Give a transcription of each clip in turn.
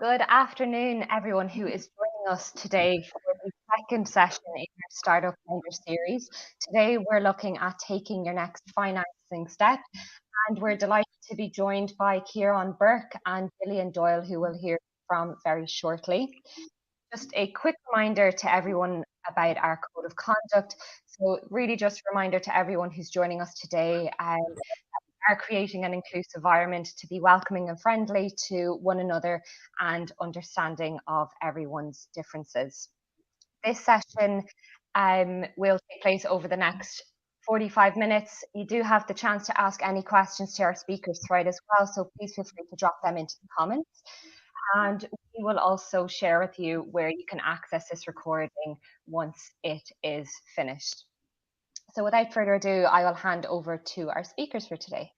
Good afternoon, everyone who is joining us today for the second session in our Startup Founder series. Today, we're looking at taking your next financing step, and we're delighted to be joined by Ciaran, Burke and Gillian, Doyle, who we'll hear from very shortly. Just a quick reminder to everyone about our code of conduct. So really just a reminder to everyone who's joining us today, are creating an inclusive environment to be welcoming and friendly to one another and understanding of everyone's differences. This session will take place over the next 45 minutes. You do have the chance to ask any questions to our speakers throughout as well, so please feel free to drop them into the comments. And we will also share with you where you can access this recording once it is finished. So without further ado, I will hand over to our speakers for today.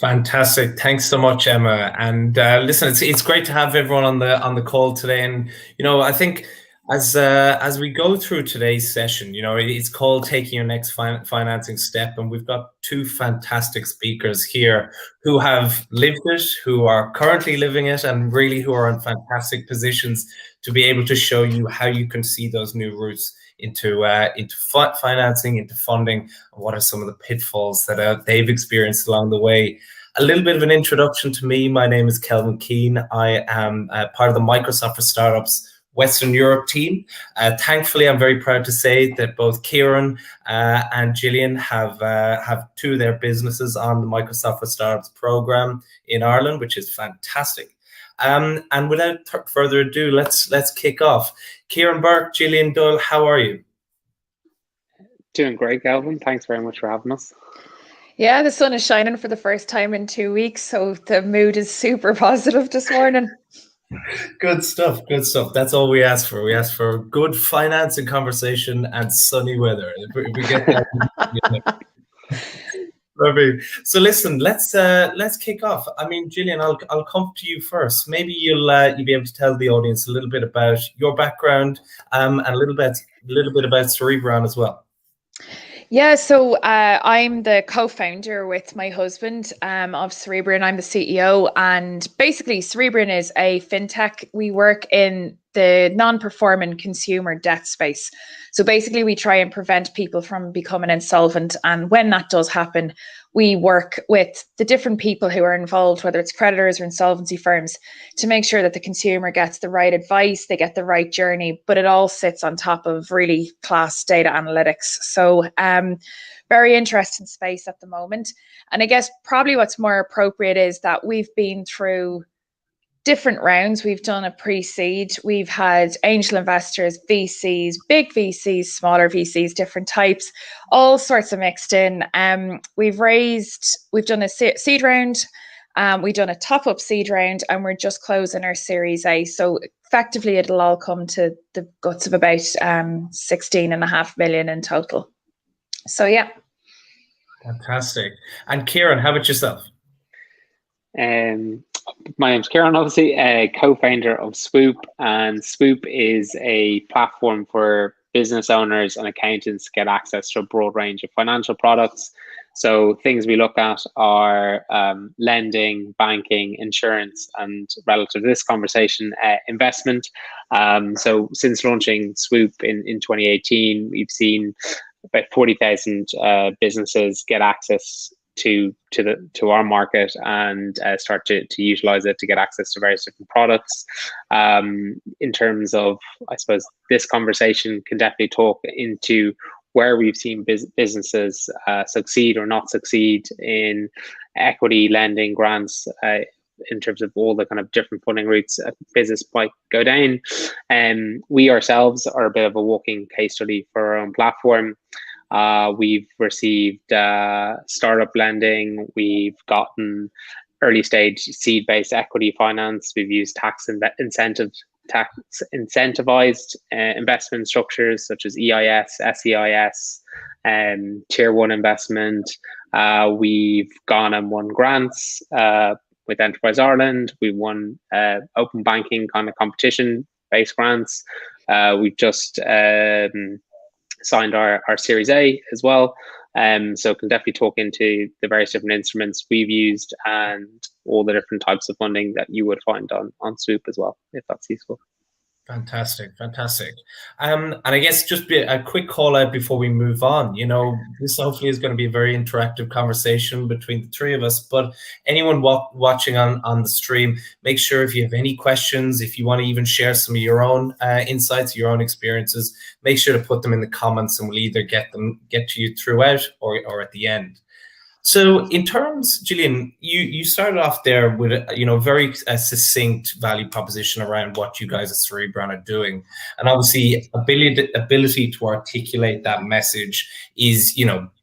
Fantastic. Thanks so much, Emma. And listen, it's great to have everyone on the call today. And I think as we go through today's session, it's called Taking Your Next Financing Step, and we've got two fantastic speakers here who have lived it, who are currently living it, and really who are in fantastic positions to be able to show you how you can see those new routes into financing, into funding, and what are some of the pitfalls that they've experienced along the way. A little bit of an introduction to me. My name is Kelvin Keane. I am part of the Microsoft for Startups Western Europe team. Thankfully, I'm very proud to say that both Ciaran and Gillian have two of their businesses on the Microsoft for Startups program in Ireland, which is fantastic. And without further ado, let's kick off. Ciaran, Burke, Gillian, Doyle, how are you? Doing great, Calvin. Thanks very much for having us. Yeah, the sun is shining for the first time in 2 weeks, so the mood is super positive this morning. Good stuff, good stuff. That's all we ask for. We ask for good financing conversation and sunny weather. If we get that. Perfect. So listen, let's kick off. I mean, Gillian, I'll come to you first. Maybe you'll be able to tell the audience a little bit about your background and a little bit about Ciaran as well. Yeah, so I'm the co-founder with my husband of Ciaran. I'm the CEO, and basically Ciaran is a fintech. We work in the non-performing consumer debt space. So basically we try and prevent people from becoming insolvent, and when that does happen, we work with the different people who are involved, whether it's creditors or insolvency firms, to make sure that the consumer gets the right advice, they get the right journey, but it all sits on top of really class data analytics. So very interesting space at the moment. And I guess probably what's more appropriate is that we've been through different rounds. We've done a pre-seed, we've had angel investors, VCs, big VCs, smaller VCs, different types, all sorts of mixed in. We've done a seed round, we've done a top-up seed round, and we're just closing our Series A. So effectively it'll all come to the guts of about 16.5 million in total. So yeah. Fantastic. And Ciaran, how about yourself? My name's Ciaran, obviously, a co-founder of Swoop, and Swoop is a platform for business owners and accountants to get access to a broad range of financial products. So things we look at are lending, banking, insurance, and relative to this conversation, investment. So since launching Swoop in 2018, we've seen about 40,000 businesses get access to our market and start to utilize it to get access to various different products. In terms of, I suppose, this conversation can definitely talk into where we've seen businesses succeed or not succeed in equity, lending, grants, in terms of all the kind of different funding routes a business might go down. And we ourselves are a bit of a walking case study for our own platform. We've received startup lending, we've gotten early stage seed-based equity finance, we've used tax incentivized investment structures such as EIS, SEIS, tier 1 investment. We've gone and won grants with Enterprise Ireland. We won open banking kind of competition-based grants. We've just signed our Series A as well. So can definitely talk into the various different instruments we've used and all the different types of funding that you would find on Swoop as well, if that's useful. Fantastic, fantastic. And I guess just a quick call out before we move on. You know, this hopefully is going to be a very interactive conversation between the three of us, but anyone watching on the stream, make sure if you have any questions, if you want to even share some of your own insights, your own experiences, make sure to put them in the comments and we'll either get to you throughout or at the end. So in terms, Gillian, you started off there with a very succinct value proposition around what you guys at Ciaran are doing, and obviously ability to articulate that message is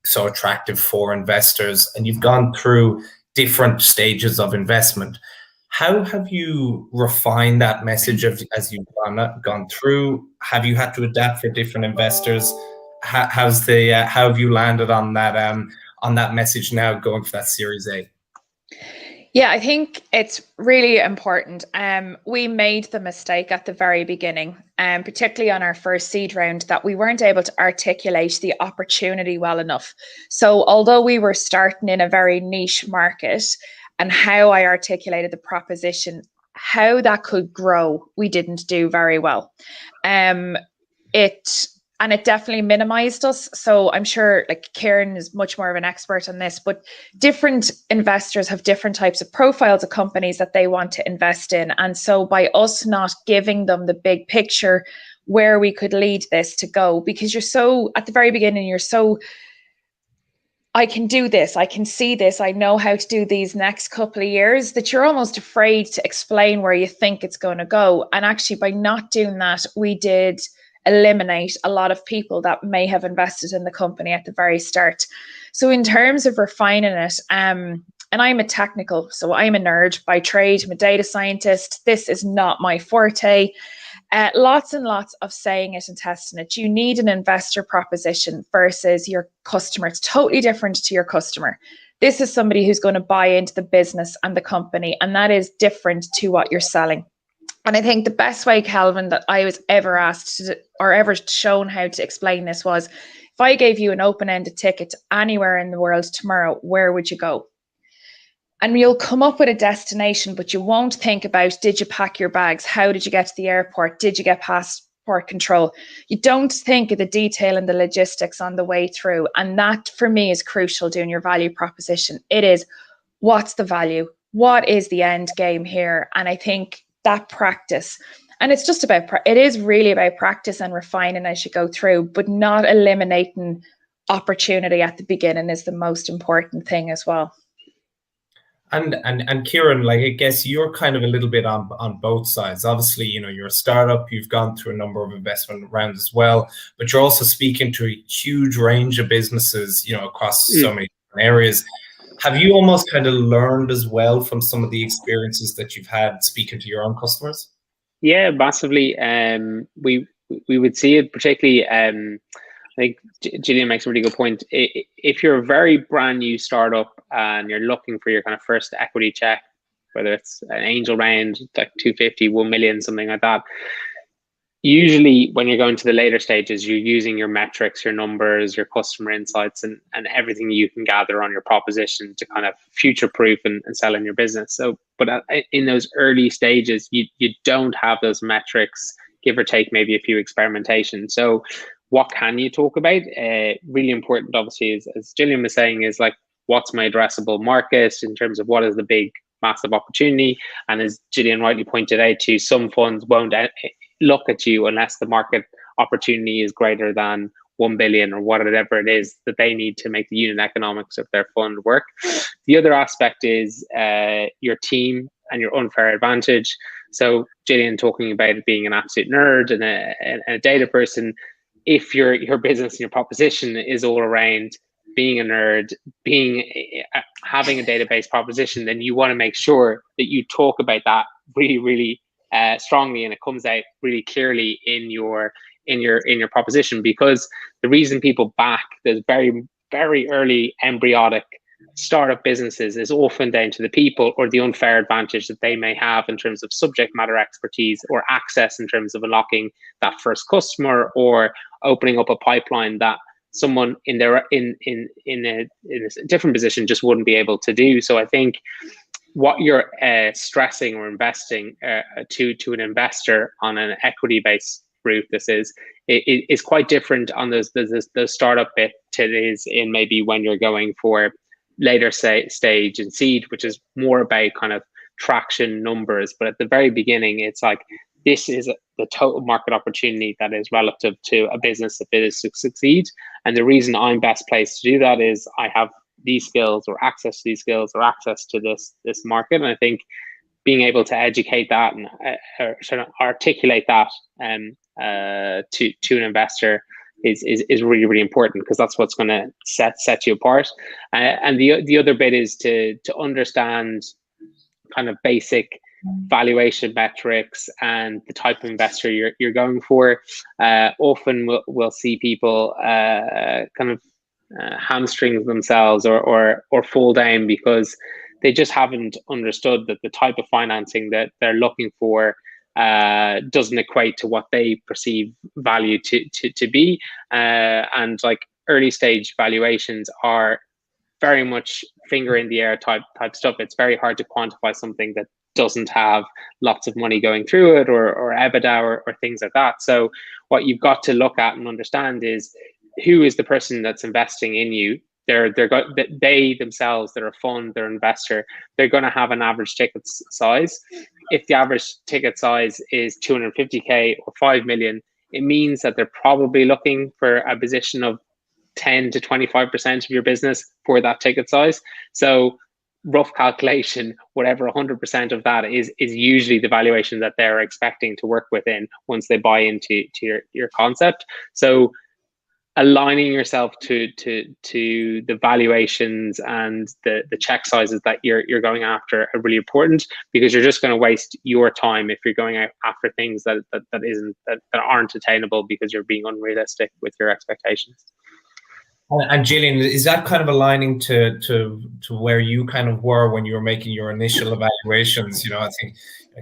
so attractive for investors. And you've gone through different stages of investment. How have you refined that message as you've gone through? Have you had to adapt for different investors? How have you landed on that message now going for that Series A? Yeah, I think it's really important. We made the mistake at the very beginning, particularly on our first seed round, that we weren't able to articulate the opportunity well enough. So although we were starting in a very niche market, and how I articulated the proposition, how that could grow, we didn't do very well. It definitely minimized us. So I'm sure like Ciaran is much more of an expert on this, but different investors have different types of profiles of companies that they want to invest in. And so by us not giving them the big picture where we could lead this to go, because you're so, at the very beginning, you're so, I can do this, I can see this, I know how to do these next couple of years, that you're almost afraid to explain where you think it's going to go. And actually by not doing that, we did eliminate a lot of people that may have invested in the company at the very start. So in terms of refining it, and I'm a technical, so I'm a nerd by trade, I'm a data scientist, this is not my forte. Lots and lots of saying it and testing it. You need an investor proposition versus your customer. It's totally different to your customer. This is somebody who's going to buy into the business and the company, and that is different to what you're selling. And I think the best way, Kelvin, that I was ever asked or ever shown how to explain this was, if I gave you an open-ended ticket to anywhere in the world tomorrow, where would you go? And you'll come up with a destination, but you won't think about, did you pack your bags? How did you get to the airport? Did you get passport control? You don't think of the detail and the logistics on the way through. And that, for me, is crucial doing your value proposition. It is, what's the value? What is the end game here? And I think that practice, and it's just about, it is really about practice and refining as you go through, but not eliminating opportunity at the beginning is the most important thing as well. And Ciaran, like, I guess you're kind of a little bit on both sides. Obviously, you're a startup, you've gone through a number of investment rounds as well, but you're also speaking to a huge range of businesses, across so many different areas. Have you almost kind of learned as well from some of the experiences that you've had speaking to your own customers? Yeah, massively. We would see it particularly. I think Gillian makes a really good point. If you're a very brand new startup and you're looking for your kind of first equity check, whether it's an angel round, like 250, 1 million, something like that, usually when you're going to the later stages, you're using your metrics, your numbers, your customer insights, and everything you can gather on your proposition to kind of future-proof and sell in your business. So, but in those early stages, you don't have those metrics, give or take maybe a few experimentations. So what can you talk about? Really important, obviously, as Gillian was saying, is like, what's my addressable market in terms of what is the big, massive opportunity? And as Gillian rightly pointed out, to some funds won't look at you unless the market opportunity is greater than 1 billion or whatever it is that they need to make the unit economics of their fund work. The other aspect is your team and your unfair advantage. So Gillian talking about it being an absolute nerd and a data person. If your business and your proposition is all around being a nerd, having a database proposition, then you want to make sure that you talk about that really, really strongly, and it comes out really clearly in your proposition. Because the reason people back those very, very early embryonic startup businesses is often down to the people or the unfair advantage that they may have in terms of subject matter expertise or access in terms of unlocking that first customer or opening up a pipeline that someone in a different position just wouldn't be able to do. So I think what you're stressing or investing to an investor on an equity-based route, this is quite different on the startup bit to it is in maybe when you're going for later stage and seed, which is more about kind of traction numbers. But at the very beginning, it's like, this is the total market opportunity that is relative to a business that is to succeed. And the reason I'm best placed to do that is I have these skills or access to these skills or access to this market. And I think being able to educate that and sort of articulate that to an investor is really, really important, because that's what's going to set you apart. And the other bit is to understand kind of basic valuation metrics and the type of investor you're going for. Often we'll see people kind of hamstring themselves or fall down because they just haven't understood that the type of financing that they're looking for doesn't equate to what they perceive value to be. And like early stage valuations are very much finger in the air type stuff. It's very hard to quantify something that doesn't have lots of money going through it or EBITDA or things like that. So what you've got to look at and understand is, who is the person that's investing in you? They themselves, they're a fund, they're an investor, they're going to have an average ticket size. If the average ticket size is 250K or 5 million, it means that they're probably looking for a position of 10 to 25% of your business for that ticket size. So rough calculation, whatever 100% of that is usually the valuation that they're expecting to work within once they buy into your concept. So aligning yourself to the valuations and the check sizes that you're going after are really important, because you're just going to waste your time if you're going out after things that aren't attainable because you're being unrealistic with your expectations. And Gillian, is that kind of aligning to where you kind of were when you were making your initial evaluations? You know, I think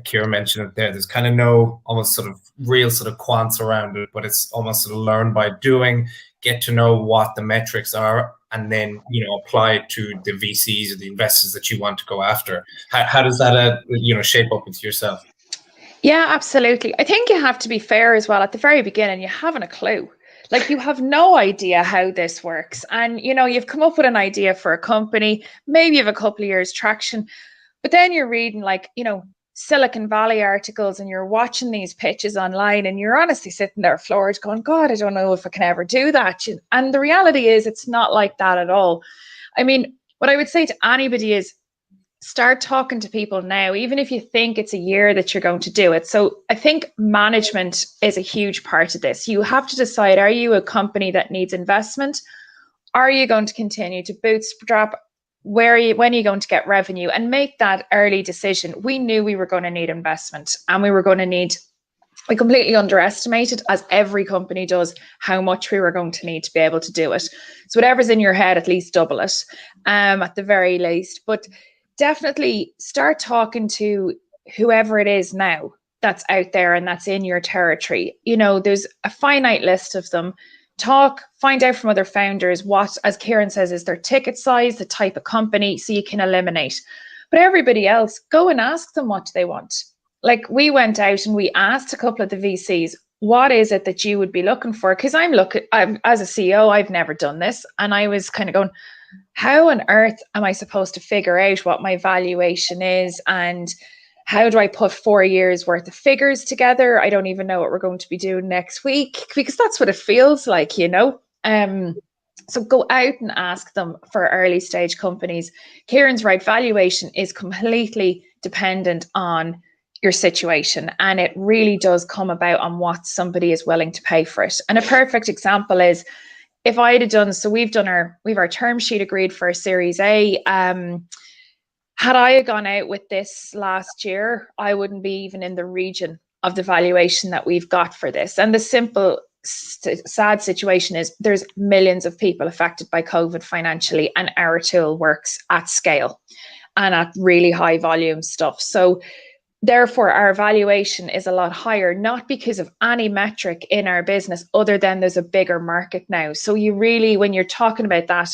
Ciaran mentioned it there. There's kind of no almost sort of real sort of quants around it, but it's almost sort of learn by doing, get to know what the metrics are, and then, you know, apply it to the VCs or the investors that you want to go after. How does that, shape up with yourself? Yeah, absolutely. I think you have to be fair as well. At the very beginning, you haven't a clue. Like, you have no idea how this works. And, you know, you've come up with an idea for a company, maybe you have a couple of years traction, but then you're reading, like, you know, Silicon Valley articles and you're watching these pitches online and you're honestly sitting there floored going, God, I don't know if I can ever do that. And the reality is it's not like that at all. I mean, what I would say to anybody is, start talking to people now, even if you think it's a year that you're going to do it. So I think management is a huge part of this. You have to decide, are you a company that needs investment? Are you going to continue to bootstrap? When are you going to get revenue? And make that early decision. We knew we were going to need investment, and we completely underestimated, as every company does, how much we were going to need to be able to do it. So whatever's in your head, at least double it, at the very least. But definitely start talking to whoever it is now that's out there and that's in your territory. You know, there's a finite list of them. Find out from other founders what, as Ciaran says, is their ticket size, the type of company, so you can eliminate. But everybody else, go and ask them what they want. Like, we went out and we asked a couple of the VCs, what is it that you would be looking for? Because I'm as a CEO, I've never done this. And I was kind of going, how on earth am I supposed to figure out what my valuation is? And how do I put 4 years worth of figures together? I don't even know what we're going to be doing next week, because that's what it feels like, you know? So go out and ask them for early stage companies. Ciaran's right, valuation is completely dependent on your situation, and it really does come about on what somebody is willing to pay for it. And a perfect example is, if I had done, so we've our term sheet agreed for a Series A. Had I gone out with this last year, I wouldn't be even in the region of the valuation that we've got for this. And the simple, sad situation is, there's millions of people affected by COVID financially, and our tool works at scale and at really high volume stuff. So therefore our valuation is a lot higher, not because of any metric in our business other than there's a bigger market now. So you really, when you're talking about that,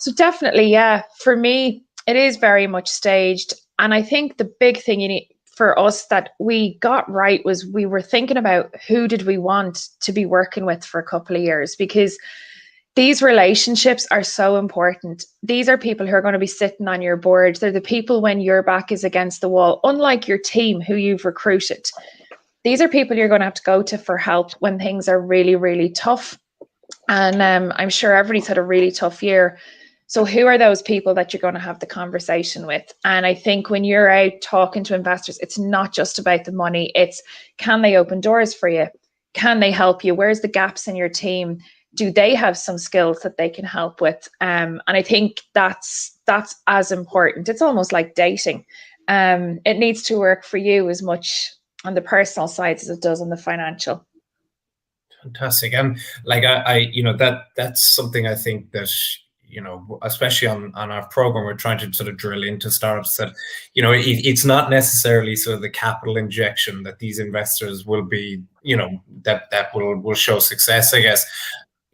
so definitely, yeah, for me, it is very much staged. And I think the big thing you need for us that we got right was we were thinking about who did we want to be working with for a couple of years, because these relationships are so important. These are people who are going to be sitting on your board. They're the people when your back is against the wall, unlike your team who you've recruited. These are people you're going to have to go to for help when things are really, really tough. And I'm sure everybody's had a really tough year. So who are those people that you're going to have the conversation with? And I think when you're out talking to investors, it's not just about the money. It's, can they open doors for you? Can they help you? Where's the gaps in your team? Do they have some skills that they can help with? And I think that's as important. It's almost like dating. It needs to work for you as much on the personal side as it does on the financial. Fantastic. And like I that's something I think that, especially on our program, we're trying to sort of drill into startups that, it's not necessarily sort of the capital injection that these investors will be, that will show success, I guess.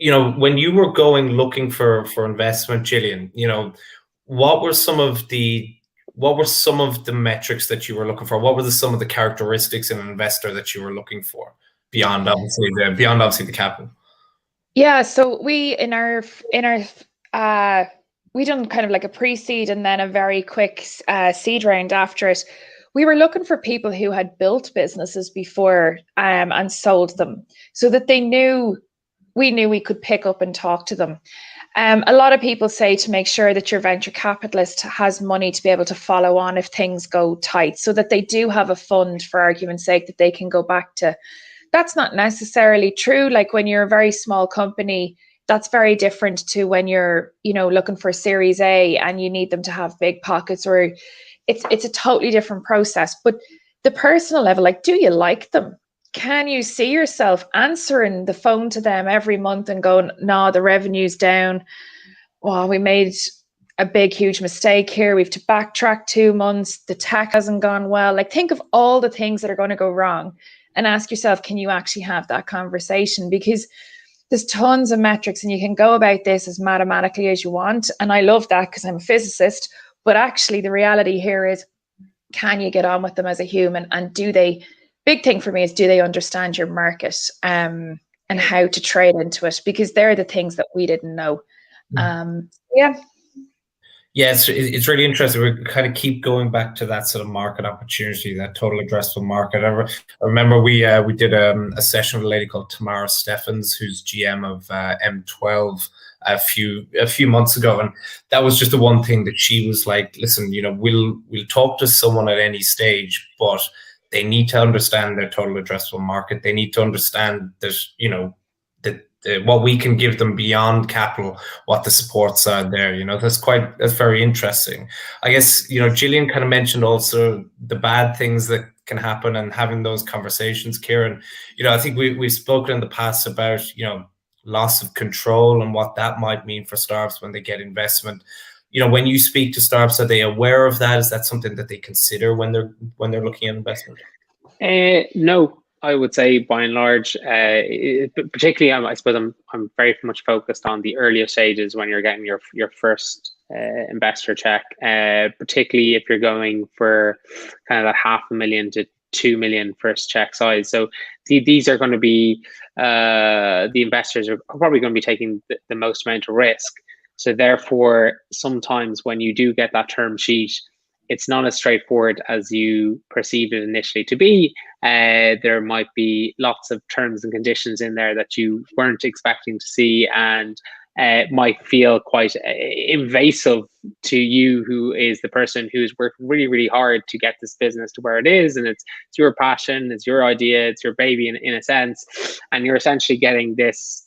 When you were looking for investment, Gillian, what were some of the metrics that you were looking for? What were some of the characteristics in an investor that you were looking for beyond obviously the capital? Yeah, so we in our we done kind of like a pre-seed and then a very quick seed round after it. We were looking for people who had built businesses before and sold them, so that we knew we could pick up and talk to them. A lot of people say to make sure that your venture capitalist has money to be able to follow on if things go tight, so that they do have a fund, for argument's sake, that they can go back to. That's not necessarily true. Like when you're a very small company, that's very different to when you're, looking for Series A and you need them to have big pockets, or it's a totally different process. But the personal level, like, do you like them? Can you see yourself answering the phone to them every month and going, no, the revenue's down. Well, we made a big, huge mistake here. We have to backtrack 2 months. The tech hasn't gone well. Like, think of all the things that are going to go wrong and ask yourself, can you actually have that conversation? Because there's tons of metrics and you can go about this as mathematically as you want. And I love that because I'm a physicist. But actually, the reality here is, can you get on with them as a human? And big thing for me is, do they understand your market and how to trade into it? Because they're the things that we didn't know. Yeah. Yeah, it's really interesting. We kind of keep going back to that sort of market opportunity, that total addressable market. I remember we did a session with a lady called Tamara Steffens, who's GM of M12 a few months ago, and that was just the one thing that she was like, listen, we'll talk to someone at any stage, but they need to understand their total addressable market. They need to understand that, what we can give them beyond capital, what the supports are there. That's very interesting. I guess, Gillian kind of mentioned also the bad things that can happen and having those conversations. Ciaran, I think we've spoken in the past about, loss of control and what that might mean for startups when they get investment. When you speak to startups, are they aware of that? Is that something that they consider when they're looking at investment? No, I would say by and large, particularly, I suppose I'm very much focused on the earlier stages when you're getting your first investor check, particularly if you're going for kind of that $500,000 to $2 million first check size. So these are going to be the investors are probably going to be taking the most amount of risk. So therefore, sometimes when you do get that term sheet, it's not as straightforward as you perceived it initially to be. There might be lots of terms and conditions in there that you weren't expecting to see, and might feel quite invasive to you, who is the person who's worked really, really hard to get this business to where it is. And it's your passion, it's your idea, it's your baby in a sense. And you're essentially getting this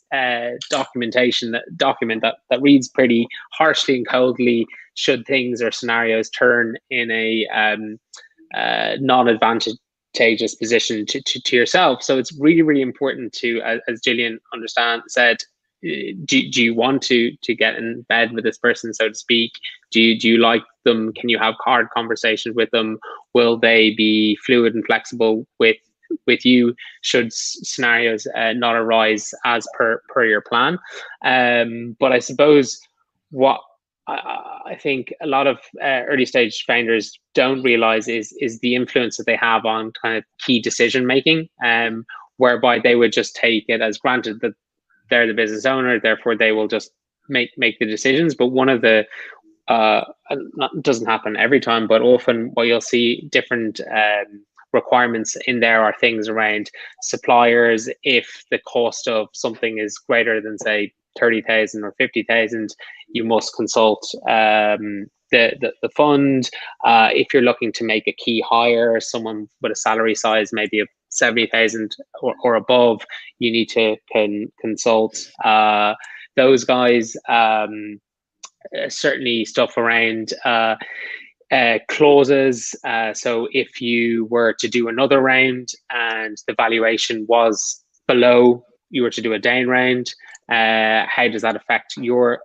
document that reads pretty harshly and coldly should things or scenarios turn in a non-advantageous position to yourself. So it's really, really important to, as Gillian said, do you want to get in bed with this person, so to speak? Do you like them? Can you have hard conversations with them? Will they be fluid and flexible with you should scenarios not arise as per your plan? But I suppose what I think a lot of early stage founders don't realize is the influence that they have on kind of key decision making, whereby they would just take it as granted that they're the business owner, therefore they will just make the decisions. But one of the doesn't happen every time, but often what you'll see different requirements in there are things around suppliers. If the cost of something is greater than, say, 30,000 or 50,000, you must consult the fund. If you're looking to make a key hire, someone with a salary size maybe of 70,000 or above, you need to consult those guys. Certainly stuff around clauses. So if you were to do another round and the valuation was below, you were to do a down round, how does that affect your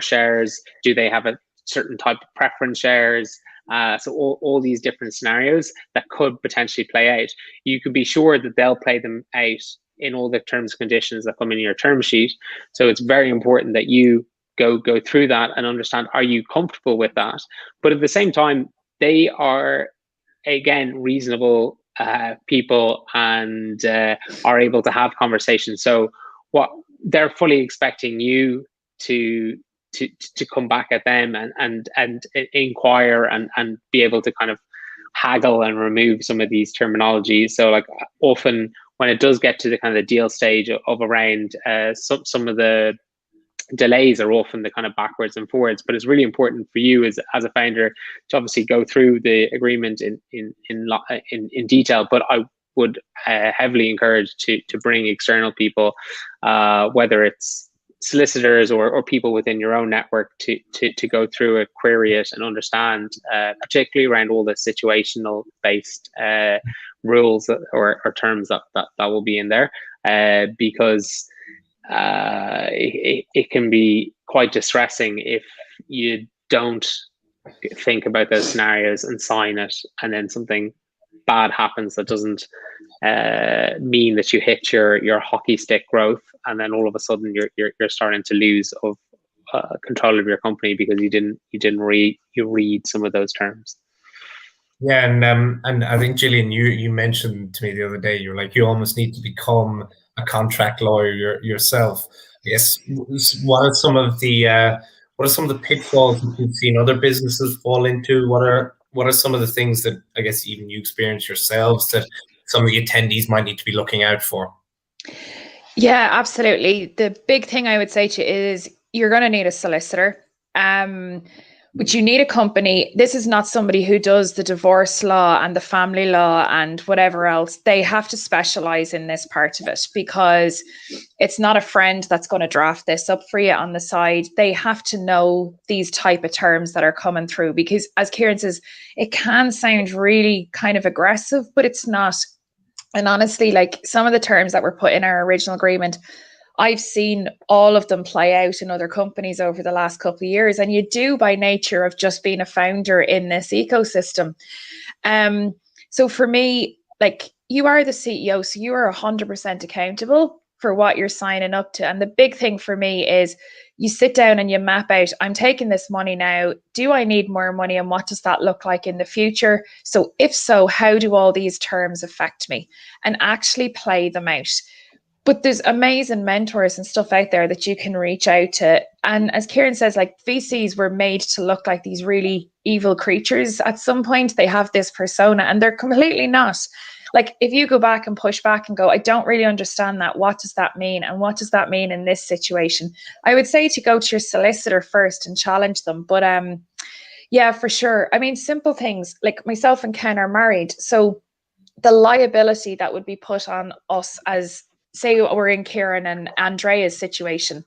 shares? Do they have a certain type of preference shares? So all these different scenarios that could potentially play out. You could be sure that they'll play them out in all the terms and conditions that come in your term sheet. So it's very important that you go through that and understand, are you comfortable with that? But at the same time, they are, again, reasonable people and are able to have conversations. So what they're fully expecting you to come back at them and inquire and be able to kind of haggle and remove some of these terminologies. So like often when it does get to the kind of the deal stage of around some of the delays are often the kind of backwards and forwards, but it's really important for you as a founder to obviously go through the agreement in detail. But I would heavily encourage to bring external people, whether it's solicitors or people within your own network to go through it, query it, and understand, particularly around all the situational based rules or terms that will be in there, because it can be quite distressing if you don't think about those scenarios and sign it, and then something bad happens that doesn't mean that you hit your hockey stick growth, and then all of a sudden you're starting to lose of control of your company because you didn't read some of those terms. Yeah, and I think, Gillian, you mentioned to me the other day, you're like, you almost need to become a contract lawyer yourself. I guess what are some of the pitfalls that you've seen other businesses fall into? What are some of the things that I guess even you experience yourselves that some of the attendees might need to be looking out for? Yeah, absolutely. The big thing I would say to you is you're going to need a solicitor. But you need a company. This is not somebody who does the divorce law and the family law and whatever else. They have to specialize in this part of it, because it's not a friend that's going to draft this up for you on the side. They have to know these type of terms that are coming through, because as Ciaran says, it can sound really kind of aggressive, but it's not. And honestly, like some of the terms that were put in our original agreement, I've seen all of them play out in other companies over the last couple of years. And you do by nature of just being a founder in this ecosystem. So for me, like, you are the CEO, so you are 100% accountable for what you're signing up to. And the big thing for me is you sit down and you map out, I'm taking this money now. Do I need more money? And what does that look like in the future? So if so, how do all these terms affect me? And actually play them out. But there's amazing mentors and stuff out there that you can reach out to. And as Ciaran says, like, VCs were made to look like these really evil creatures. At some point, they have this persona, and they're completely not. Like, if you go back and push back and go, I don't really understand that. What does that mean? And what does that mean in this situation? I would say to go to your solicitor first and challenge them. But yeah, for sure. I mean, simple things like myself and Ken are married. So the liability that would be put on us, as say we're in Ciaran and Andrea's situation,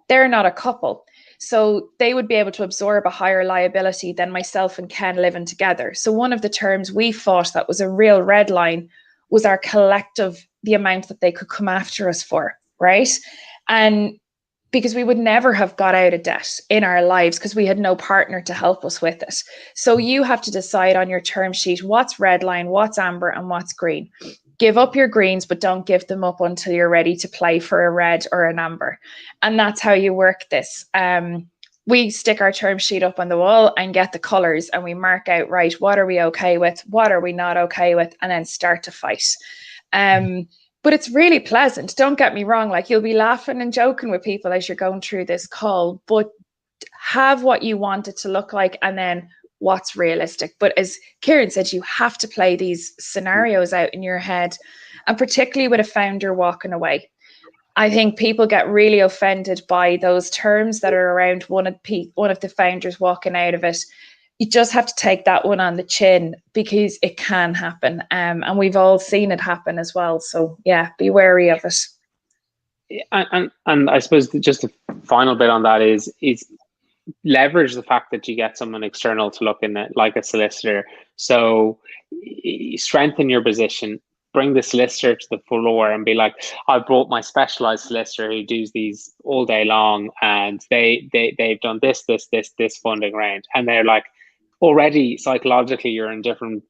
they're not a couple. So they would be able to absorb a higher liability than myself and Ken living together. So one of the terms we fought that was a real red line was our collective, the amount that they could come after us for, right? And because we would never have got out of debt in our lives because we had no partner to help us with it. So you have to decide on your term sheet what's red line, what's amber, and what's green. Give up your greens, but don't give them up until you're ready to play for a red or an amber. And that's how you work this. We stick our term sheet up on the wall and get the colours, and we mark out, right, what are we okay with, what are we not okay with, and then start to fight. But it's really pleasant. Don't get me wrong. Like, you'll be laughing and joking with people as you're going through this call, but have what you want it to look like and then what's realistic. But as Ciaran said, you have to play these scenarios out in your head, and particularly with a founder walking away. I think people get really offended by those terms that are around one of the founders walking out of it. You just have to take that one on the chin, because it can happen. And we've all seen it happen as well. So yeah, be wary of it. And I suppose just the final bit on that is leverage the fact that you get someone external to look in it, like a solicitor. So strengthen your position. Bring the solicitor to the floor and be like, I brought my specialized solicitor who does these all day long, and they've done this funding round. And they're like, already psychologically you're in different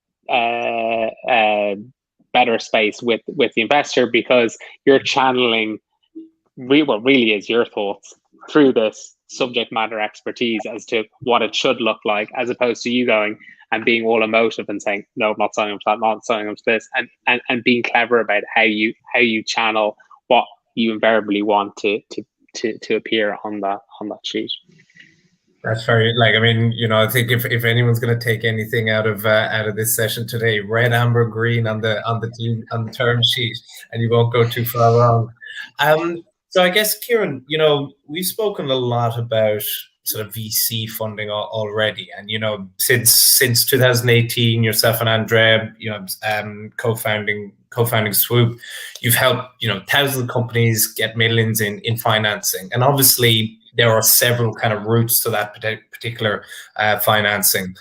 better space with the investor, because you're channeling what really is your thoughts through this subject matter expertise as to what it should look like, as opposed to you going and being all emotive and saying, no, I'm not signing up to that, not signing up to this, and being clever about how you channel what you invariably want to appear on that sheet. That's very, like, I mean, you know, I think if anyone's going to take anything out of this session today, red, amber, green on the term sheet, and you won't go too far wrong. So I guess, Ciaran, you know, we've spoken a lot about sort of VC funding already, and you know, since 2018, yourself and Andrea, you know, co-founding Swoop, you've helped, you know, thousands of companies get millions in financing, and obviously there are several kind of routes to that particular financing.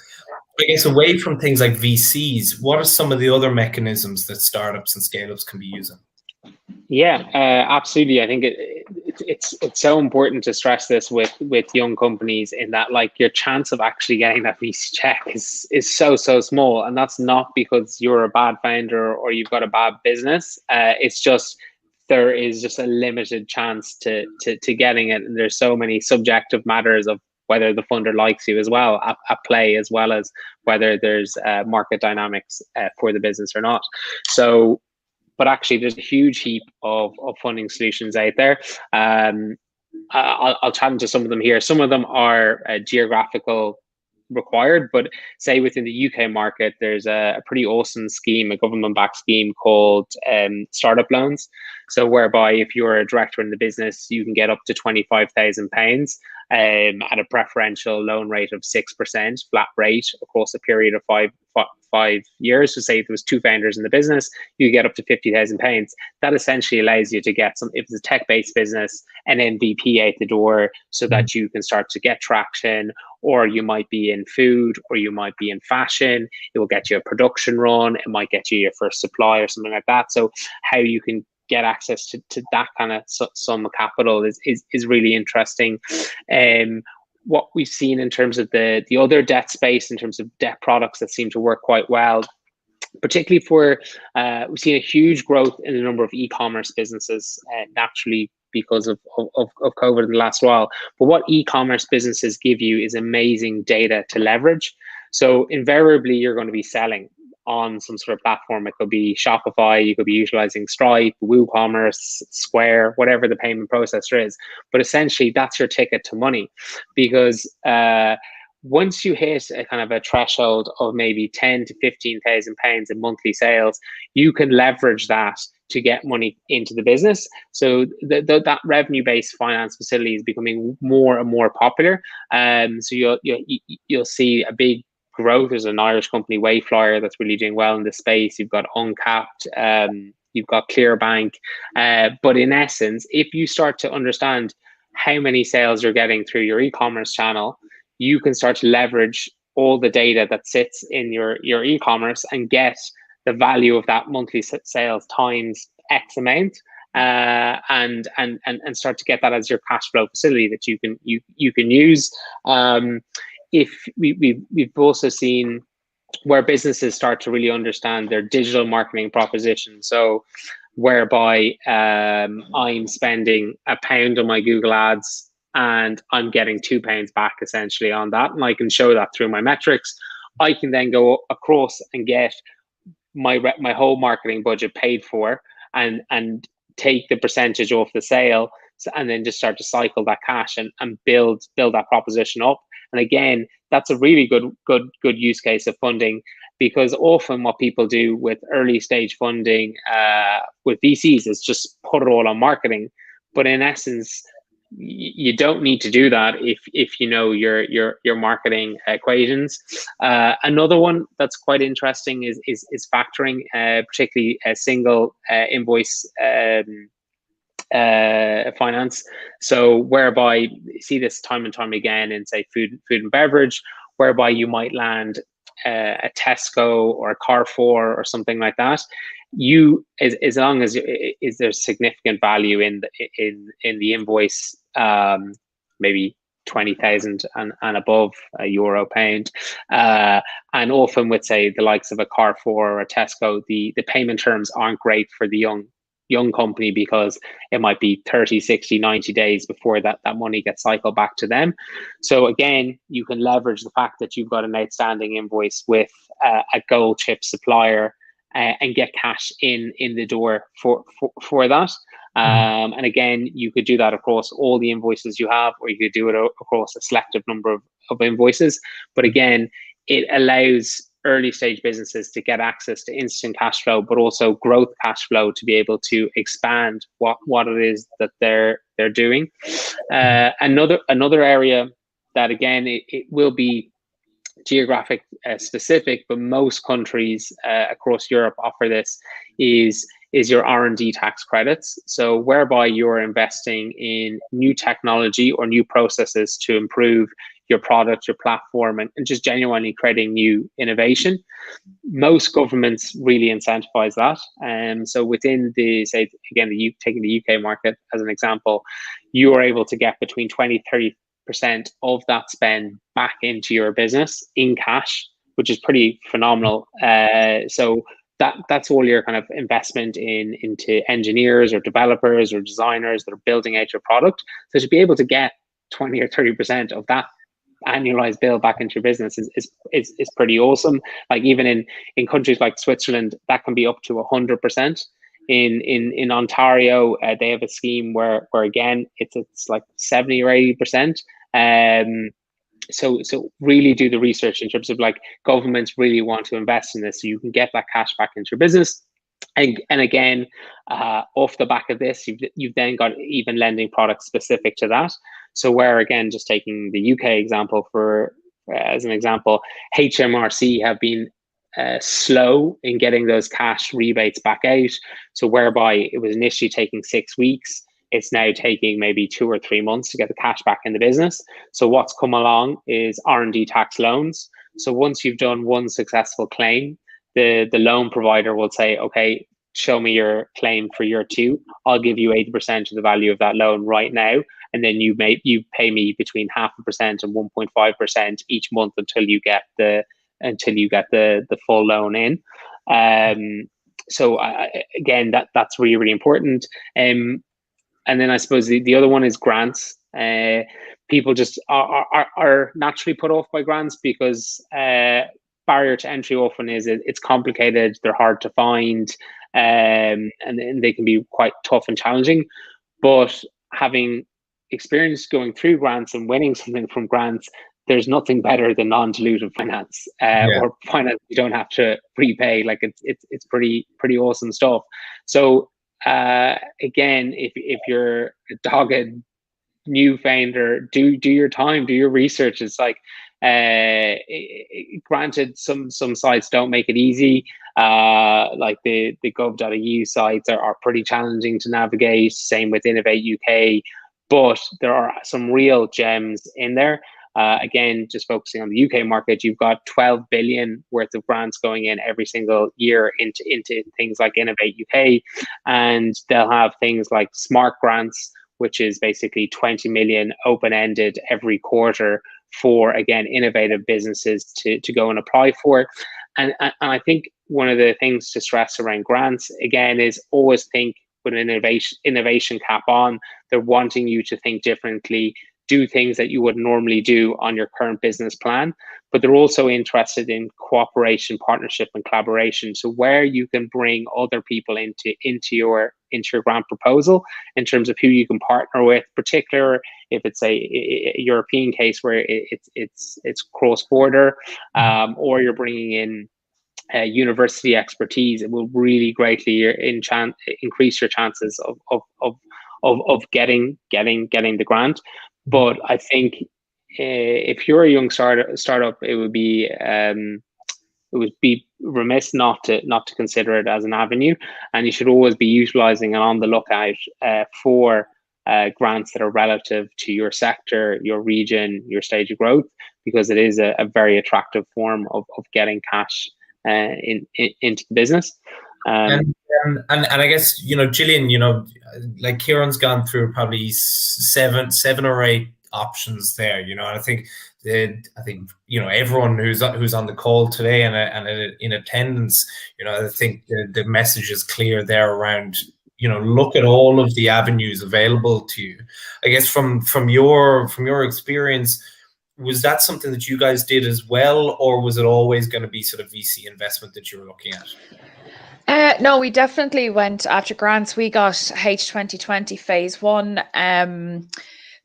I guess away from things like VCs, what are some of the other mechanisms that startups and scale-ups can be using? Yeah, absolutely. I think it's so important to stress this with young companies, in that, like, your chance of actually getting that VC check is so small, and that's not because you're a bad founder or you've got a bad business. It's just there is just a limited chance to getting it, and there's so many subjective matters of whether the funder likes you as well at play, as well as whether there's market dynamics for the business or not. So, but actually there's a huge heap of funding solutions out there. I'll chat into some of them here. Some of them are geographical required, but say within the UK market, there's a pretty awesome scheme, a government-backed scheme called startup loans. So whereby if you're a director in the business, you can get up to £25,000 at a preferential loan rate of 6% flat rate across a period of five years. So say if there was two founders in the business, you get up to £50,000. That essentially allows you to get some, if it's a tech-based business, an MVP out the door, so that you can start to get traction. Or you might be in food, or you might be in fashion. It will get you a production run. It might get you your first supply or something like that. So how you can get access to that kind of sum of capital is really interesting. What we've seen in terms of the other debt space, in terms of debt products that seem to work quite well, particularly for, we've seen a huge growth in the number of e-commerce businesses, naturally because of COVID in the last while. But what e-commerce businesses give you is amazing data to leverage. So invariably, you're going to be selling on some sort of platform. It could be Shopify, you could be utilizing Stripe, WooCommerce, Square, whatever the payment processor is. But essentially, that's your ticket to money, because once you hit a kind of a threshold of maybe £10,000 to £15,000 in monthly sales, you can leverage that to get money into the business. So that revenue-based finance facility is becoming more and more popular. So you'll see a big growth. There's an Irish company, Wayflyer, that's really doing well in this space. You've got Uncapped, you've got Clearbank. But in essence, if you start to understand how many sales you're getting through your e-commerce channel, you can start to leverage all the data that sits in your e-commerce and get the value of that monthly sales times X amount. and start to get that as your cash flow facility that you can use. If we've also seen where businesses start to really understand their digital marketing proposition. So whereby I'm spending £1 on my Google ads and I'm getting £2 back essentially on that. And I can show that through my metrics. I can then go across and get my whole marketing budget paid for and take the percentage off the sale, and then just start to cycle that cash and build that proposition up. And again, that's a really good use case of funding, because often what people do with early stage funding with VCs is just put it all on marketing. But in essence, you don't need to do that if you know your marketing equations. Another one that's quite interesting is factoring, particularly a single invoice finance. So whereby you see this time and time again in, say, food and beverage, whereby you might land a Tesco or a Carrefour or something like that. You, as long as is there significant value in the invoice, maybe 20,000 and above, euro, pound, and often with, say, the likes of a Carrefour or a Tesco, the payment terms aren't great for the young company, because it might be 30, 60, 90 days before that money gets cycled back to them. So again, you can leverage the fact that you've got an outstanding invoice with a gold chip supplier and get cash in the door for that. And again, you could do that across all the invoices you have, or you could do it across a selective number of invoices. But again, it allows early stage businesses to get access to instant cash flow, but also growth cash flow to be able to expand what it is that they're doing. Another area that, again, it will be geographic specific, but most countries across Europe offer this, is your R&D tax credits. So whereby you're investing in new technology or new processes to improve your product, your platform, and just genuinely creating new innovation. Most governments really incentivize that. So within the, say, again, taking the UK market as an example, you are able to get between 20-30% of that spend back into your business in cash, which is pretty phenomenal. So that's all your kind of investment into engineers or developers or designers that are building out your product. So to be able to get 20 or 30% of that annualized bill back into your business is pretty awesome. Like even in countries like Switzerland, that can be up to 100%. In Ontario, they have a scheme where again it's like 70 or 80%. So really do the research in terms of, like, governments really want to invest in this, so you can get that cash back into your business. And again, off the back of this, you've then got even lending products specific to that. So where, again, just taking the UK example as an example, HMRC have been slow in getting those cash rebates back out. So whereby it was initially taking 6 weeks, it's now taking maybe 2 or 3 months to get the cash back in the business. So what's come along is R&D tax loans. So once you've done one successful claim, the loan provider will say, okay, show me your claim for year 2. I'll give you 80% of the value of that loan right now. And then you pay me between 0.5% and 1.5% each month until you get the full loan in. So again, that's really, really important. And then I suppose the other one is grants. People just are naturally put off by grants because barrier to entry often is it's complicated, they're hard to find, and they can be quite tough and challenging. But having experience going through grants and winning something from grants, there's nothing better than non-dilutive finance, or finance you don't have to repay. Like it's pretty awesome stuff. So again, if you're a dogged new founder, do your time, do your research. It's like, granted, some sites don't make it easy. Like the gov.eu sites are pretty challenging to navigate. Same with Innovate UK, but there are some real gems in there. Again, just focusing on the UK market, you've got 12 billion worth of grants going in every single year into things like Innovate UK, and they'll have things like smart grants, which is basically 20 million open-ended every quarter for, again, innovative businesses to go and apply for. And I think one of the things to stress around grants, again, is always think with an innovation cap on. They're wanting you to think differently, do things that you would normally do on your current business plan, but they're also interested in cooperation, partnership, and collaboration. So where you can bring other people into your grant proposal in terms of who you can partner with, particularly if it's a European case where it's cross-border, or you're bringing in university expertise, it will really greatly increase your chances of getting the grant. But I think if you're a young startup, it would be remiss not to consider it as an avenue, and you should always be utilizing and on the lookout for grants that are relative to your sector, your region, your stage of growth, because it is a very attractive form of getting cash into the business. And I guess, Gillian, like Ciaran's gone through probably seven or eight options there, and I think everyone who's on the call today and in attendance, I think the message is clear there around, look at all of the avenues available to you. I guess from your experience, was that something that you guys did as well, or was it always going to be sort of VC investment that you were looking at? No, we definitely went after grants. We got H2020 phase 1.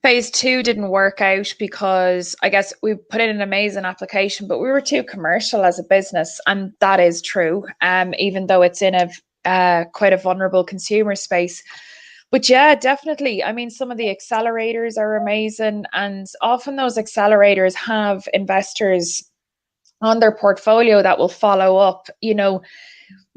Phase 2 didn't work out because I guess we put in an amazing application, but we were too commercial as a business, and that is true. Even though it's in a quite a vulnerable consumer space. But yeah, definitely. I mean, some of the accelerators are amazing, and often those accelerators have investors on their portfolio that will follow up.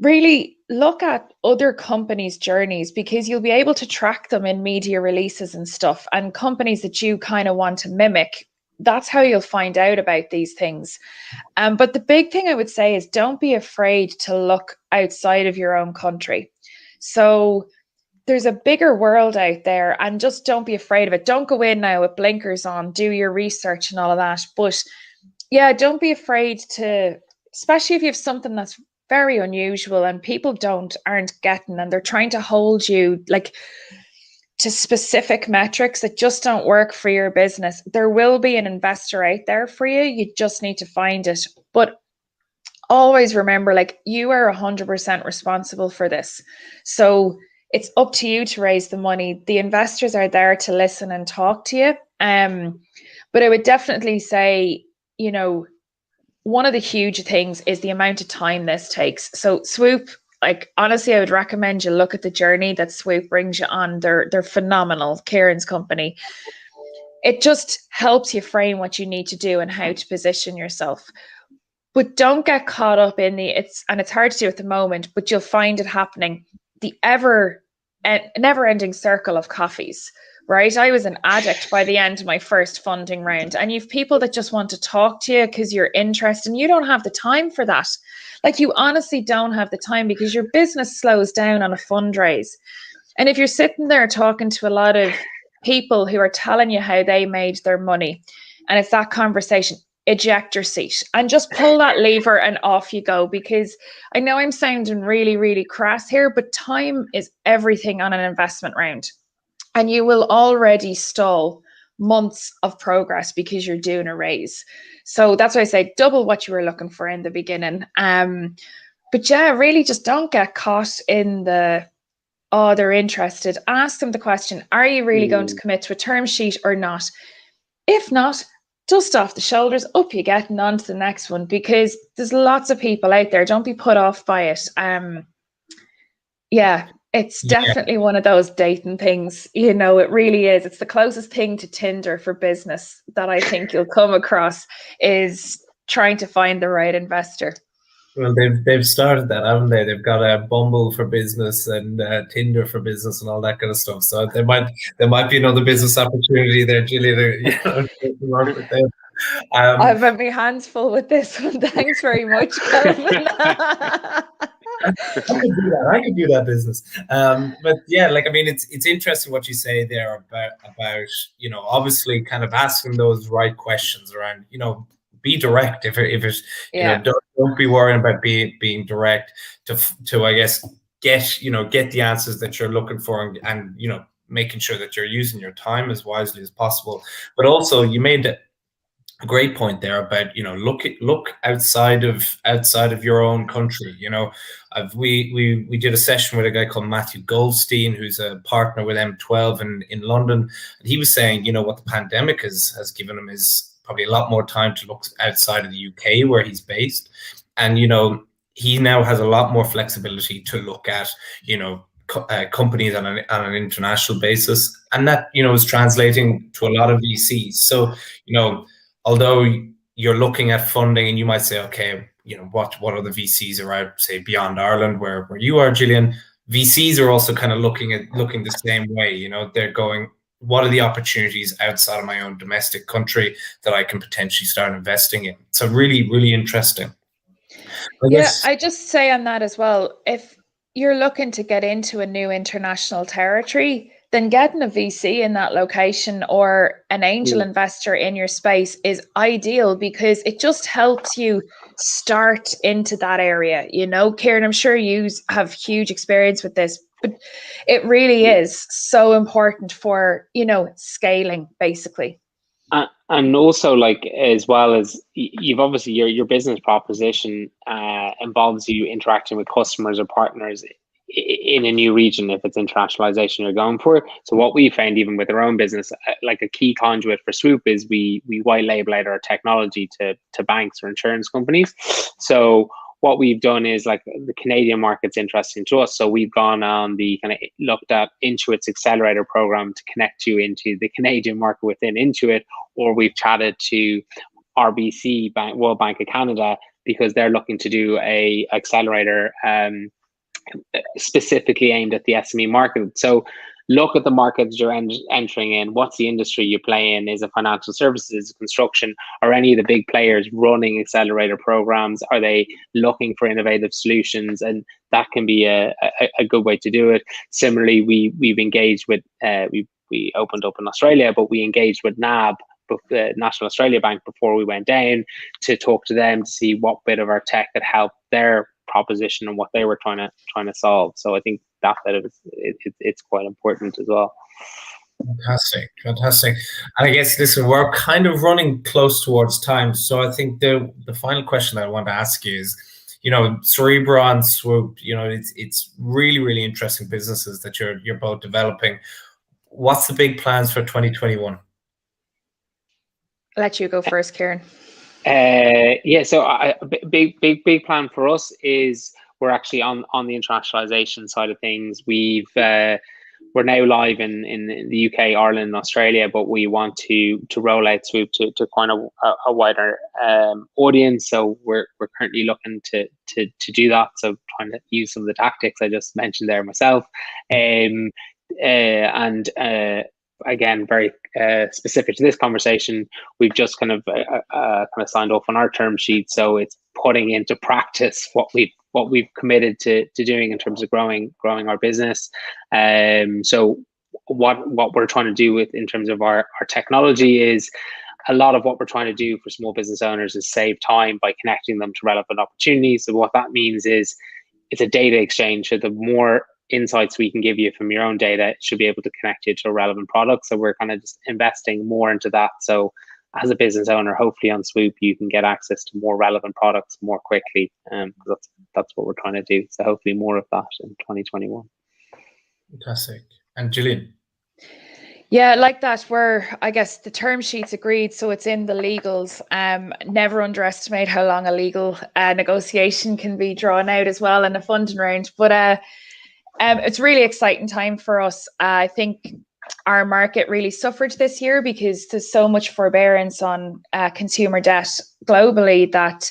Really look at other companies' journeys, because you'll be able to track them in media releases and stuff, and companies that you kind of want to mimic. That's how you'll find out about these things. But the big thing I would say is don't be afraid to look outside of your own country. So there's a bigger world out there, and just don't be afraid of it. Don't go in now with blinkers on, do your research and all of that. But yeah, don't be afraid to, especially if you have something that's very unusual and people aren't getting, and they're trying to hold you like to specific metrics that just don't work for your business. There will be an investor out there for you. You just need to find it. But always remember, like, you are 100% responsible for this. So it's up to you to raise the money. The investors are there to listen and talk to you. But I would definitely say, one of the huge things is the amount of time this takes. So Swoop, like, honestly, I would recommend you look at the journey that Swoop brings you on. They're phenomenal. Ciaran's company. It just helps you frame what you need to do and how to position yourself. But don't get caught up in it's hard to do at the moment, but you'll find it happening. The never-ending circle of coffees, right? I was an addict by the end of my first funding round, and you've people that just want to talk to you because you're interested, and you don't have the time for that. Like, you honestly don't have the time, because your business slows down on a fundraise. And if you're sitting there talking to a lot of people who are telling you how they made their money, and it's that conversation, eject your seat and just pull that lever and off you go. Because I know I'm sounding really, really crass here, but time is everything on an investment round. And you will already stall months of progress because you're doing a raise. So that's why I say double what you were looking for in the beginning. But yeah, really just don't get caught in they're interested. Ask them the question, are you really going to commit to a term sheet or not? If not, dust off the shoulders, up you get, and on to the next one, because there's lots of people out there. Don't be put off by it. It's definitely one of those dating things. It really is. It's the closest thing to Tinder for business that I think you'll come across, is trying to find the right investor. Well, they've started that, haven't they? They've got a Bumble for business and Tinder for business and all that kind of stuff. So there might be another business opportunity there, Gillian. To work with them. I've had my hands full with this one. Thanks very much, Kelvin. I could do that business. But yeah, like, I mean, it's interesting what you say there about, obviously kind of asking those right questions around, be direct. If it's, don't be worrying about being direct to, I guess, get the answers that you're looking for, and making sure that you're using your time as wisely as possible. But also, you made a great point there about look outside of your own country. We did a session with a guy called Matthew Goldstein, who's a partner with M12 in London, and he was saying what the pandemic has given him is probably a lot more time to look outside of the UK where he's based, and he now has a lot more flexibility to look at companies on an international basis, and that is translating to a lot of VCs. So although you're looking at funding and you might say, okay, what are the VCs are out, say, beyond Ireland, where you are, Gillian, VCs are also kind of looking the same way. They're going, what are the opportunities outside of my own domestic country that I can potentially start investing in? So really, really interesting. I just say on that as well, if you're looking to get into a new international territory, then getting a VC in that location or an angel investor in your space is ideal, because it just helps you start into that area. Ciaran, I'm sure you have huge experience with this, but it really is so important for, scaling, basically. And also, like, as well as you've obviously your business proposition involves you interacting with customers or partners in a new region, if it's internationalization you're going for. So what we found, even with our own business, like a key conduit for Swoop is we white label out our technology to banks or insurance companies. So what we've done is, like, the Canadian market's interesting to us, so we've gone on the kind of looked at Intuit's accelerator program to connect you into the Canadian market within Intuit, or we've chatted to RBC Bank, World Bank of Canada, because they're looking to do a accelerator specifically aimed at the SME market. So look at the markets you're entering in. What's the industry you play in? Is it financial services, is it construction? Are any of the big players running accelerator programs? Are they looking for innovative solutions? And that can be a good way to do it. Similarly, we've engaged with, we opened up in Australia, but we engaged with NAB, the National Australia Bank, before we went down to talk to them to see what bit of our tech could help their proposition and what they were trying to solve. So I think that bit of it's quite important as well. Fantastic. And I guess, listen, we're kind of running close towards time, so I think the final question that I want to ask you is, Cerebra and Swoop, it's really, really interesting businesses that you're both developing. What's the big plans for 2021? I'll let you go first, Ciaran. So a big plan for us is we're actually on the internationalization side of things. We're now live in the UK, Ireland, and Australia, but we want to roll out Swoop to kind of a wider audience. So we're currently looking to do that. So trying to use some of the tactics I just mentioned there myself, and again, very specific to this conversation, we've just kind of signed off on our term sheet. So it's putting into practice what we've committed to doing in terms of growing our business. So what we're trying to do in terms of our technology is, a lot of what we're trying to do for small business owners is save time by connecting them to relevant opportunities. So what that means is it's a data exchange. So the more insights we can give you from your own data, it should be able to connect you to a relevant product. So we're kind of just investing more into that. So as a business owner, hopefully on Swoop, you can get access to more relevant products more quickly. That's what we're trying to do. So hopefully more of that in 2021. Fantastic. And Gillian? Yeah, like that, I guess the term sheet's agreed, so it's in the legals. Never underestimate how long a legal negotiation can be drawn out as well in a funding round. But it's really exciting time for us. I think our market really suffered this year because there's so much forbearance on consumer debt globally that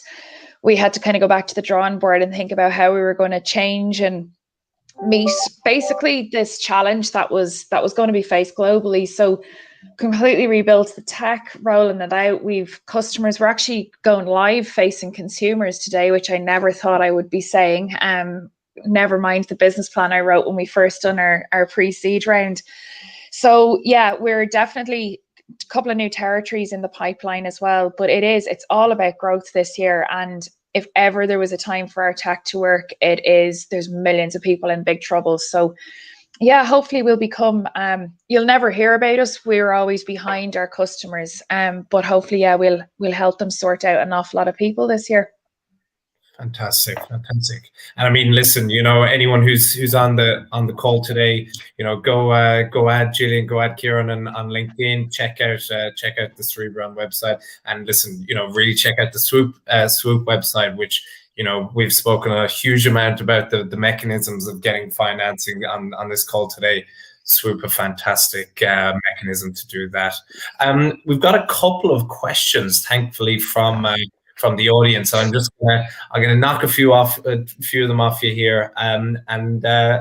we had to kind of go back to the drawing board and think about how we were going to change and meet basically this challenge that was going to be faced globally. So completely rebuilt the tech, rolling it out. We've customers. We're actually going live facing consumers today, which I never thought I would be saying. Never mind the business plan I wrote when we first done our pre-seed round. So yeah, we're definitely a couple of new territories in the pipeline as well. But it's all about growth this year. And if ever there was a time for our tech to work, it is. There's millions of people in big trouble. So yeah, hopefully we'll become, you'll never hear about us. We're always behind our customers. But hopefully, yeah, we'll help them sort out an awful lot of people this year. Fantastic. And I mean, listen, anyone who's on the call today, go add Gillian, go add Ciaran on LinkedIn, check out the Cerebron website, and listen, really check out the Swoop website, which we've spoken a huge amount about the mechanisms of getting financing on this call today. Swoop, a fantastic mechanism to do that. We've got a couple of questions, thankfully, from the audience. So I'm gonna knock a few of them off you here.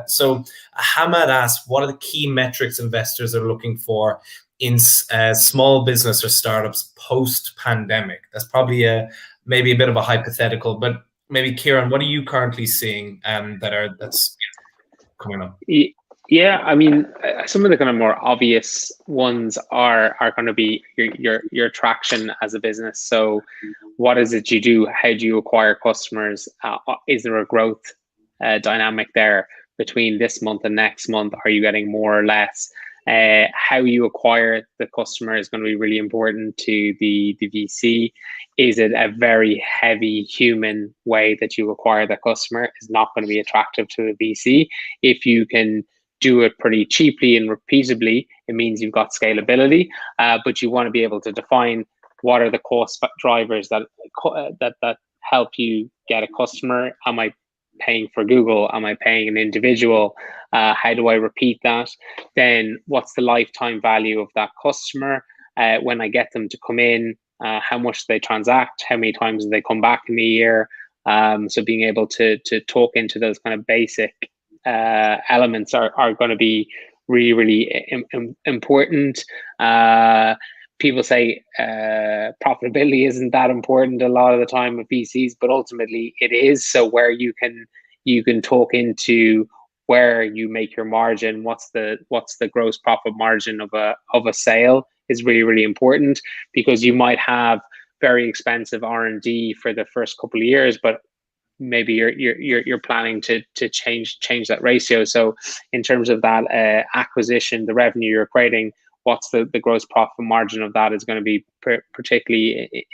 So Hamad asks, what are the key metrics investors are looking for in small business or startups post-pandemic? That's probably maybe a bit of a hypothetical, but maybe Ciaran, what are you currently seeing that's coming up? Yeah, I mean, some of the kind of more obvious ones are going to be your traction as a business. So what is it you do? How do you acquire customers? Is there a growth dynamic there between this month and next month? Are you getting more or less? How you acquire the customer is going to be really important to the VC. Is it a very heavy human way that you acquire the customer? Is not going to be attractive to a VC. If you can do it pretty cheaply and repeatably, it means you've got scalability, but you want to be able to define what are the cost drivers that help you get a customer. Am I paying for Google? Am I paying an individual? How do I repeat that? Then what's the lifetime value of that customer? When I get them to come in, how much do they transact? How many times do they come back in a year? So being able to talk into those kind of basic elements are going to be really, really important. People say profitability isn't that important a lot of the time with VCs, but ultimately it is. So where you can talk into where you make your margin, what's the gross profit margin of a sale is really, really important, because you might have very expensive R&D for the first couple of years, but maybe you're planning to change that ratio. So in terms of that acquisition, the revenue you're creating, what's the gross profit margin of that is going to be particularly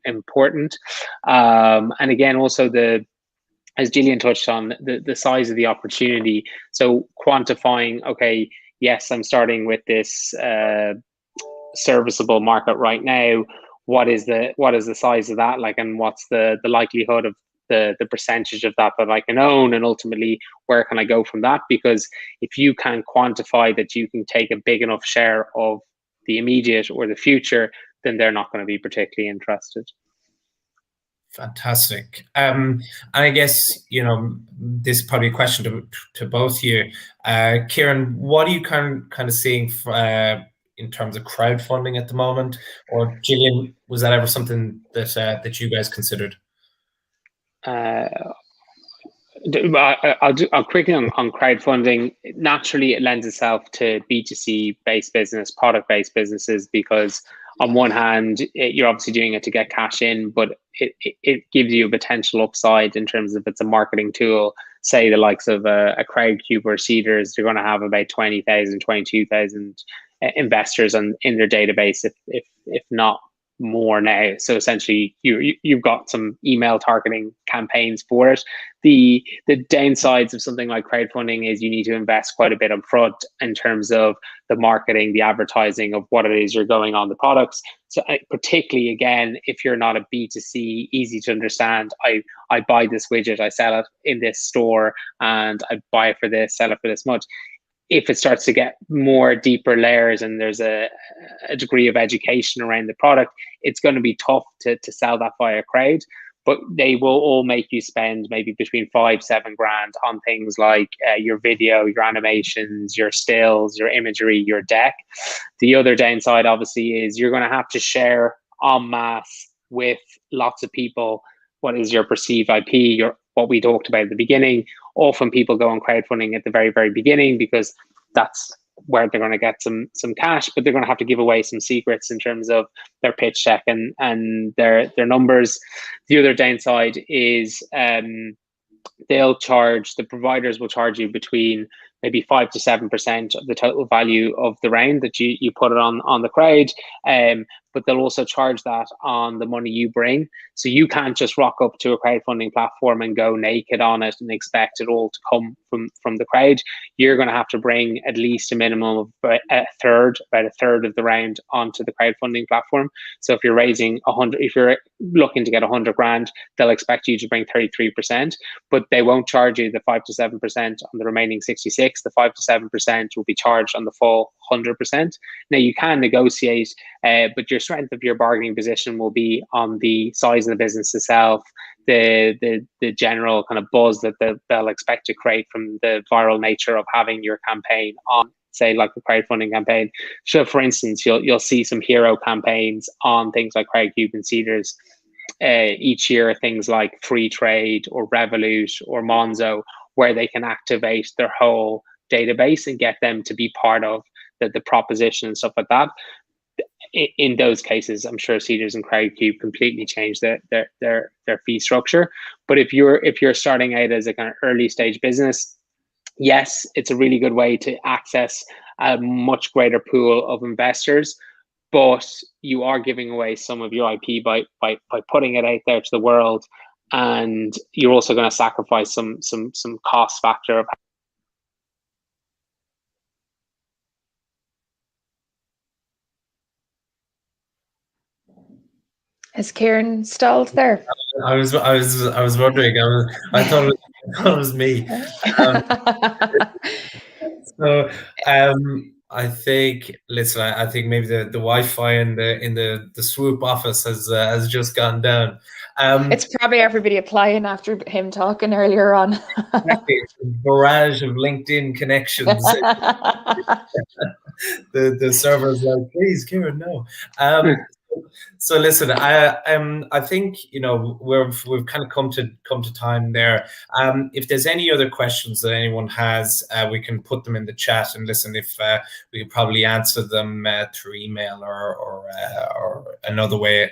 important. And again, also as Gillian touched on, the size of the opportunity. So quantifying, okay, yes, I'm starting with this serviceable market right now. What is the size of that like, and what's the likelihood of the percentage of that I can own, and ultimately where can I go from that? Because if you can quantify that you can take a big enough share of the immediate or the future, then they're not going to be particularly interested. Fantastic. And I guess, this is probably a question to both you. Ciaran, what are you kind of seeing in terms of crowdfunding at the moment? Or Gillian, was that ever something that you guys considered? I'll quickly on crowdfunding. Naturally, it lends itself to B2C based business, product based businesses, because on one hand, you're obviously doing it to get cash in, but it gives you a potential upside in terms of it's a marketing tool. Say the likes of a Crowdcube or Seeders, they're going to have about 20,000, 22,000 investors in their database, if not more now. So essentially you've got some email targeting campaigns for it. The downsides of something like crowdfunding is you need to invest quite a bit up front in terms of the marketing, the advertising of what it is you're going on the products. So particularly again, if you're not a B2C, easy to understand, I buy this widget, I sell it in this store, and I buy it for this, sell it for this much. If it starts to get more deeper layers and there's a degree of education around the product, it's going to be tough to sell that via crowd. but they will all make you spend maybe between 5-7 grand on things like your video, your animations, your stills, your imagery, your deck. The other downside, obviously, is you're going to have to share en masse with lots of people what is your perceived IP, what we talked about at the beginning. Often people go on crowdfunding at the very, very beginning because that's where they're going to get some cash, but they're going to have to give away some secrets in terms of their pitch deck and their numbers. The other downside is the providers will charge you between maybe 5 to 7% of the total value of the round that you put it on the crowd. But they'll also charge that on the money you bring. So you can't just rock up to a crowdfunding platform and go naked on it and expect it all to come from the crowd. You're going to have to bring at least a minimum of about a third of the round onto the crowdfunding platform. So if you're raising 100, if you're looking to get 100 grand, they'll expect you to bring 33%, but they won't charge you the 5 to 7% on the remaining 66. The 5 to 7% will be charged on the full 100%. Now you can negotiate, but your strength of your bargaining position will be on the size of the business itself, the general kind of buzz that they'll expect to create from the viral nature of having your campaign on, say, like the crowdfunding campaign. So, for instance, you'll see some hero campaigns on things like Crowdcube and Seedrs each year, things like Free Trade or Revolut or Monzo, where they can activate their whole database and get them to be part of the proposition and stuff like that. In those cases, I'm sure Seedrs and Crowdcube completely changed their fee structure. But if you're starting out as a kind of early stage business, yes, it's a really good way to access a much greater pool of investors, but you are giving away some of your IP by putting it out there to the world, and you're also going to sacrifice some cost factor of. Is Ciaran stalled there? I was wondering. I thought it was me. So I think, listen, I think maybe the Wi-Fi in the Swoop office has just gone down. It's probably everybody applying after him talking earlier on. Exactly, it's a barrage of LinkedIn connections. the server's like, please, Ciaran, no. So listen, I think we've kind of come to time there. If there's any other questions that anyone has, we can put them in the chat, and listen, if we could probably answer them through email or another way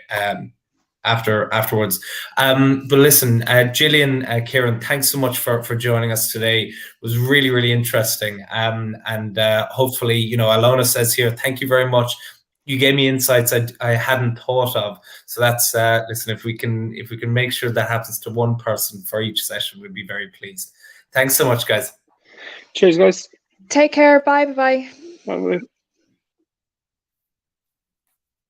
afterwards. But listen, Gillian, Ciaran, thanks so much for joining us today. It was really, really interesting. And hopefully, Alona says here, thank you very much. You gave me insights I hadn't thought of. So that's listen, if we can make sure that happens to one person for each session, we'd be very pleased. Thanks so much, guys. Cheers, guys. Take care. Bye. Bye.